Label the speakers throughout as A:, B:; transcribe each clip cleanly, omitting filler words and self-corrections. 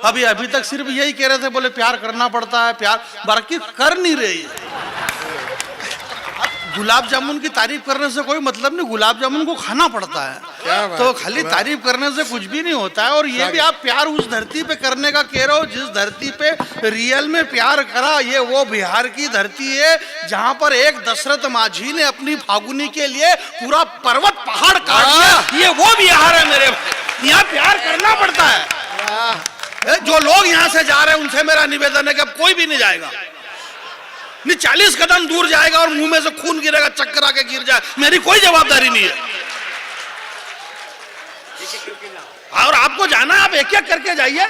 A: अभी अभी तक सिर्फ यही कह रहे थे, बोले प्यार करना पड़ता है, प्यार, बाकी कर नहीं रही है। गुलाब जामुन की तारीफ करने से कोई मतलब नहीं, गुलाब जामुन को खाना पड़ता है। तो खाली तारीफ करने से कुछ भी नहीं होता है। और ये भी आप प्यार उस धरती पे करने का कह रहे हो जिस धरती पे रियल में प्यार करा, ये वो बिहार की धरती है जहां पर एक दशरथ माझी ने अपनी फागुनी के लिए पूरा पर्वत पहाड़ काट दिया। ये वो बिहार है मेरे भाई, यहाँ प्यार करना पड़ता है। जो लोग यहाँ से जा रहे हैं उनसे मेरा निवेदन है कि अब कोई भी नहीं जाएगा, नहीं 40 कदम दूर जाएगा और मुंह में से खून गिरेगा, चक्कर आके गिर जाए, मेरी कोई जवाबदारी नहीं है। और आपको जाना है, आप एक एक करके जाइए।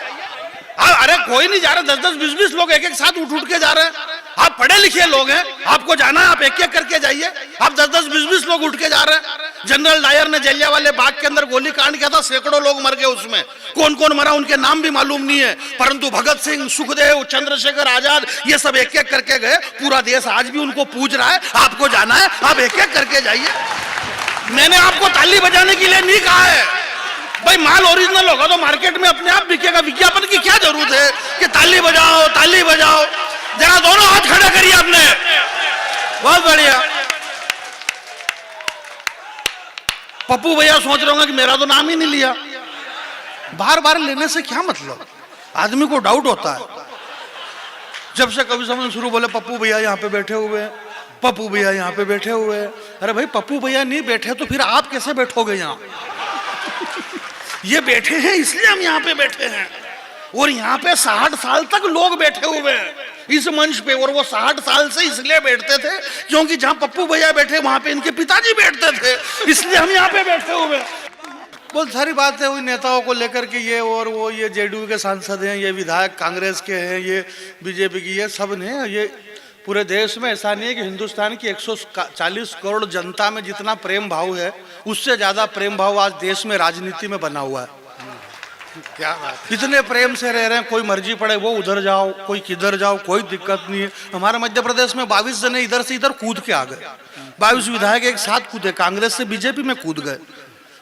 A: अरे कोई नहीं जा रहा, 10-10, 20-20 लोग एक एक साथ उठ के जा रहे हैं। आप पढ़े लिखे लोग हैं, आपको जाना है, आप एक एक करके जाइए। आप 10-10, 20-20 लोग उठ के जा रहे हैं। जनरल डायर ने जलियांवाला बाग के अंदर गोली कांड किया था, सैकड़ों लोग मर गए उसमें। कौन कौन मरा उनके नाम भी मालूम नहीं है, परंतु भगत सिंह, सुखदेव, चंद्रशेखर आजाद, ये सब एक एक करके गए। पूरा देश आज भी उनको पूज रहा है। आपको जाना है, आप एक एक करके जाइए। मैंने आपको ताली बजाने के लिए नहीं कहा है भाई, माल ओरिजिनल होगा तो मार्केट में अपने आप बिकेगा। विज्ञापन की क्या जरूरत है कि ताली बजाओ ताली बजाओ। जरा दोनों हाथ खड़े करिए आपने, बहुत बढ़िया। पप्पू भैया सोच रहे होंगे कि मेरा तो नाम ही नहीं लिया। बार बार लेने से क्या मतलब, आदमी को डाउट होता है। जब से कभी समझ शुरू बोले पप्पू भैया यहाँ पे बैठे हुए हैं, पप्पू भैया यहाँ पे बैठे हुए हैं। अरे भाई पप्पू भैया नहीं बैठे तो फिर आप कैसे बैठोगे यहाँ? ये बैठे हैं इसलिए हम यहाँ पे बैठे हैं। और यहाँ पे 60 साल तक लोग बैठे हुए हैं इस मंच पे, और वो 60 साल से इसलिए बैठते थे क्योंकि जहाँ पप्पू भैया बैठे वहां पे इनके पिताजी बैठते थे, इसलिए हम यहाँ पे बैठे हुए। बहुत सारी बातें हुई नेताओं को लेकर के, ये और वो, ये जेडीयू के सांसद हैं, ये विधायक कांग्रेस के हैं, ये बीजेपी की, ये सब ने। ये पूरे देश में ऐसा नहीं है कि हिंदुस्तान की 140 करोड़ जनता में जितना प्रेम भाव है उससे ज्यादा प्रेम भाव आज देश में राजनीति में बना हुआ है। क्या बात, इतने प्रेम से रह रहे हैं, कोई मर्जी पड़े वो उधर जाओ, कोई किधर जाओ, कोई दिक्कत नहीं है। हमारे मध्य प्रदेश में 22 जने इधर से इधर कूद के आ गए, 22 विधायक एक साथ कूदे, कांग्रेस से बीजेपी में कूद गए।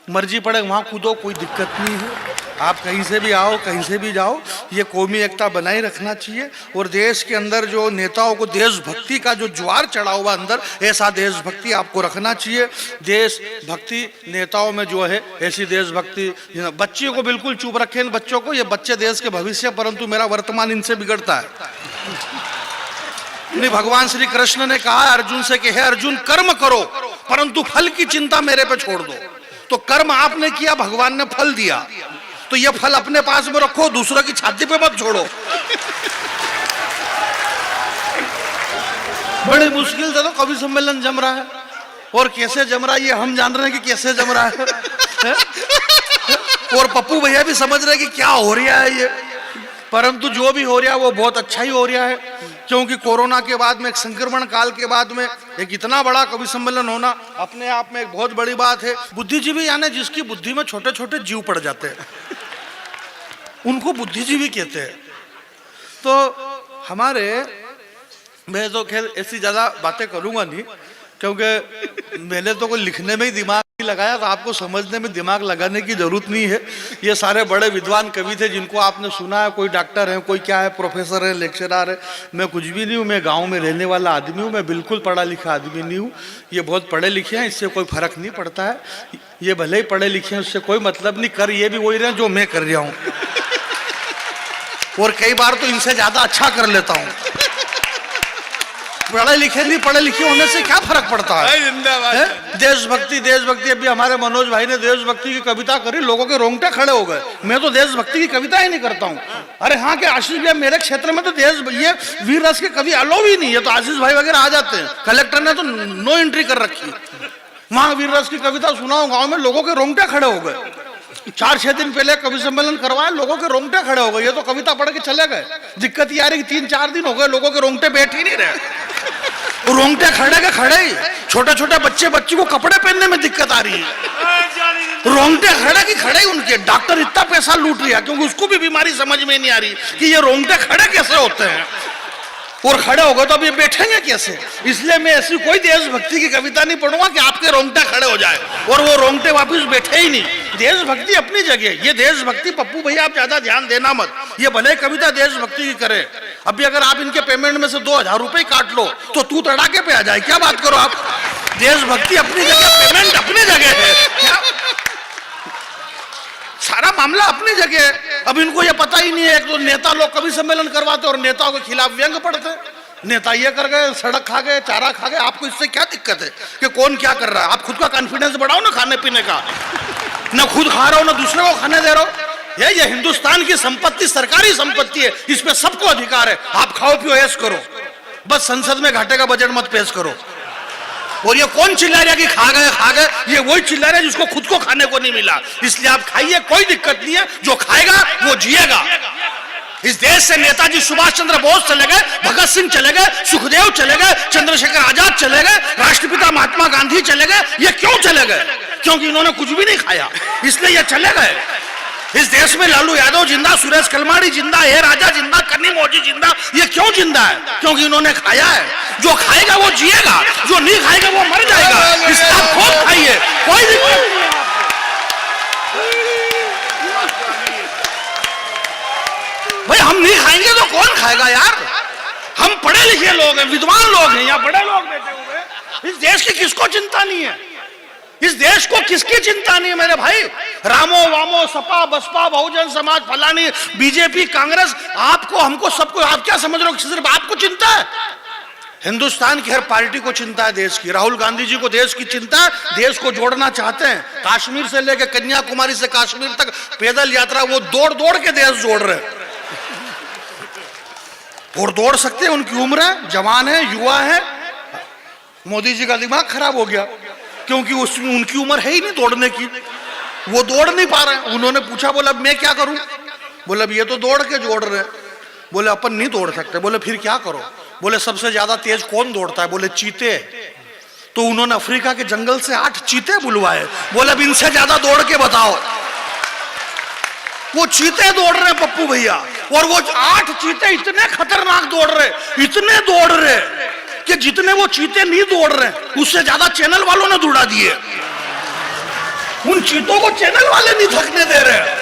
A: मर्जी पड़े वहां कूदो, कोई दिक्कत नहीं है। आप कहीं से भी आओ, कहीं से भी जाओ, ये कौमी एकता बनाए रखना चाहिए। और देश के अंदर जो नेताओं को देशभक्ति का जो ज्वार चढ़ा हुआ अंदर, ऐसा देशभक्ति आपको रखना चाहिए। देशभक्ति नेताओं में जो है ऐसी देशभक्ति, बच्चियों को बिल्कुल चुप रखें। इन बच्चों को, ये बच्चे देश के भविष्य, परंतु मेरा वर्तमान इनसे बिगड़ता है। नहीं, भगवान श्री कृष्ण ने कहा अर्जुन से कि हे अर्जुन कर्म करो परंतु फल की चिंता मेरे पे छोड़ दो। तो कर्म आपने किया, भगवान ने फल दिया, तो ये फल अपने पास में रखो, दूसरों की छाती पे मत छोड़ो। बड़ी मुश्किल से तो कवि सम्मेलन जम रहा है, और कैसे जम रहा है ये हम जान रहे हैं कि कैसे जम रहा है। और पप्पू भैया भी समझ रहे हैं कि क्या हो रहा है ये, परंतु जो भी हो रहा है वो बहुत अच्छा ही हो रहा है। क्योंकि कोरोना के बाद में, एक संक्रमण काल के बाद में एक इतना बड़ा कवि सम्मेलन होना अपने आप में एक बहुत बड़ी बात है। बुद्धिजीवी यानी जिसकी बुद्धि में छोटे छोटे जीव पड़ जाते हैं उनको बुद्धिजीवी कहते हैं। तो हमारे, मैं तो खैर ऐसी ज्यादा बातें करूंगा नहीं, क्योंकि मैंने तो कोई लिखने में ही दिमाग नहीं लगाया, तो आपको समझने में दिमाग लगाने की जरूरत नहीं है। ये सारे बड़े विद्वान कवि थे जिनको आपने सुना है, कोई डॉक्टर है, कोई क्या है, प्रोफेसर है, लेक्चरर है। मैं कुछ भी नहीं हूँ, मैं गांव में रहने वाला आदमी हूँ, मैं बिल्कुल पढ़ा लिखा आदमी नहीं हूँ। ये बहुत पढ़े लिखे हैं, इससे कोई फर्क नहीं पड़ता है। ये भले ही पढ़े लिखे हैं, उससे कोई मतलब नहीं, कर ये भी वही रहे जो मैं कर रहा हूँ, और कई बार तो इनसे ज्यादा अच्छा कर लेता हूँ। पढ़े लिखे नहीं पढ़े लिखे होने से क्या फर्क पड़ता है? देशभक्ति देशभक्ति, अभी हमारे मनोज भाई ने देशभक्ति की कविता करी, लोगों के रोंगटे खड़े हो गए। मैं तो देशभक्ति की कविता ही नहीं करता हूँ। अरे हाँ, के आशीष भैया मेरे क्षेत्र में तो देश, ये वीर रस के कवि अलाउ ही नहीं है, तो आशीष भाई वगैरह आ जाते हैं। कलेक्टर ने तो नो एंट्री कर रखी। वहां वीर रस की कविता सुनाओ, गाँव में लोगों के रोंगटे खड़े हो गए। 4-6 दिन पहले कवि सम्मेलन करवाया, लोगों के रोंगटे खड़े हो गए। ये तो कविता पढ़ के चले गए। दिक्कत ये आ रही 3-4 दिन हो गए, लोगों के रोंगटे बैठ ही नहीं रहे। रोंगटे खड़े के खड़े ही, छोटे छोटे बच्ची को कपड़े पहनने में दिक्कत आ रही है। रोंगटे खड़े की खड़े ही उनके। डॉक्टर इतना पैसा लूट रहा क्योंकि उसको भी बीमारी समझ में नहीं आ रही कि ये रोंगटे खड़े कैसे होते हैं। और खड़े हो गए तो अब ये बैठेंगे कैसे? इसलिए मैं ऐसी कोई देशभक्ति की कविता नहीं पढ़ूंगा कि आपके रोंगटे खड़े हो जाए और वो रोंगटे वापस बैठे ही नहीं। देशभक्ति अपनी जगह, ये देशभक्ति पप्पू भैया आप ज्यादा ध्यान देना मत, ये भले कविता देशभक्ति की करे। अभी अगर आप इनके पेमेंट में से 2000 रुपए काट लो तो तू तड़ाके पे आ जाए, क्या बात करो आप। देशभक्ति अपनी जगह, पेमेंट अपनी जगह है, क्या सारा मामला अपनी जगह। अब इनको ये पता ही नहीं है, एक तो नेता लोग कवि सम्मेलन करवाते और नेताओं के खिलाफ व्यंग पढ़ते। नेता ये कर गए, सड़क खा गए, चारा खा गए, आपको इससे क्या दिक्कत है कि कौन क्या कर रहा है? आप खुद का कॉन्फिडेंस बढ़ाओ ना खाने पीने का, ना खुद खा रहे हो ना दूसरे को खाने दे रहे हो। ये हिंदुस्तान की संपत्ति सरकारी संपत्ति है, इस पे सबको अधिकार है। आप खाओ पियो ऐश करो, बस संसद में घाटे का बजट मत पेश करो। और ये कौन चिल्ला रहा कि खा गए, ये वही चिल्ला रहा है जिसको खुद को खाने को नहीं मिला। इसलिए आप खाइए, कोई दिक्कत नहीं है, जो खाएगा वो जिएगा। इस देश से नेताजी सुभाष चंद्र बोस चले गए, भगत सिंह चले गए, सुखदेव चले गए, चंद्रशेखर आजाद चले गए, राष्ट्रपिता महात्मा गांधी चले गए। ये क्यों चले गए? क्योंकि इन्होंने कुछ भी नहीं खाया, इसलिए ये चले गए। इस देश में लालू यादव जिंदा, सुरेश कलमाड़ी जिंदा, ए राजा जिंदा, कन्नी मौजी जिंदा। ये क्यों जिंदा है? क्योंकि इन्होंने खाया है। जो खाएगा वो जिएगा, जो नहीं खाएगा वो मर जाएगा। इसका खूब खाइए, कोई दिक्कत नहीं। भाई हम नहीं खाएंगे तो कौन खाएगा यार? हम पढ़े लिखे लोग हैं, विद्वान लोग हैं, यहाँ बड़े लोग बैठे हुए। इस देश की किसको चिंता नहीं है? इस देश को किसकी चिंता नहीं है मेरे भाई? रामो वामो सपा बसपा बहुजन समाज फलानी बीजेपी कांग्रेस, आपको हमको सबको, आप क्या समझ रहे हो सिर्फ आपको चिंता है? हिंदुस्तान की हर पार्टी को चिंता है देश की। राहुल गांधी जी को देश की चिंता है, देश को जोड़ना चाहते हैं। कश्मीर से लेकर कन्याकुमारी से कश्मीर तक पैदल यात्रा वो दौड़ दौड़ के देश जोड़ रहे हैं। और दौड़ सकते हैं, उनकी उम्र है, जवान है, युवा है। मोदी जी का दिमाग खराब हो गया क्योंकि उनकी उम्र है ही नहीं दौड़ने की, वो दौड़ नहीं पा रहे हैं। उन्होंने पूछा, बोला मैं क्या करूं? बोला ये तो दौड़ के जोड़ रहे। बोले अपन नहीं दौड़ सकते। बोले फिर क्या करो? बोले सबसे ज्यादा तेज कौन दौड़ता है? बोले चीते। तो उन्होंने अफ्रीका के जंगल से 8 चीते बुलवाए। बोले अब इनसे ज्यादा दौड़ के बताओ। वो चीते दौड़ रहे पप्पू भैया, और वो 8 चीते इतने खतरनाक दौड़ रहे, इतने दौड़ रहे कि जितने वो चीते नहीं दौड़ रहे उससे ज्यादा चैनल वालों ने दौड़ा दिए। उन चीतों को चैनल वाले नहीं थकने दे रहे।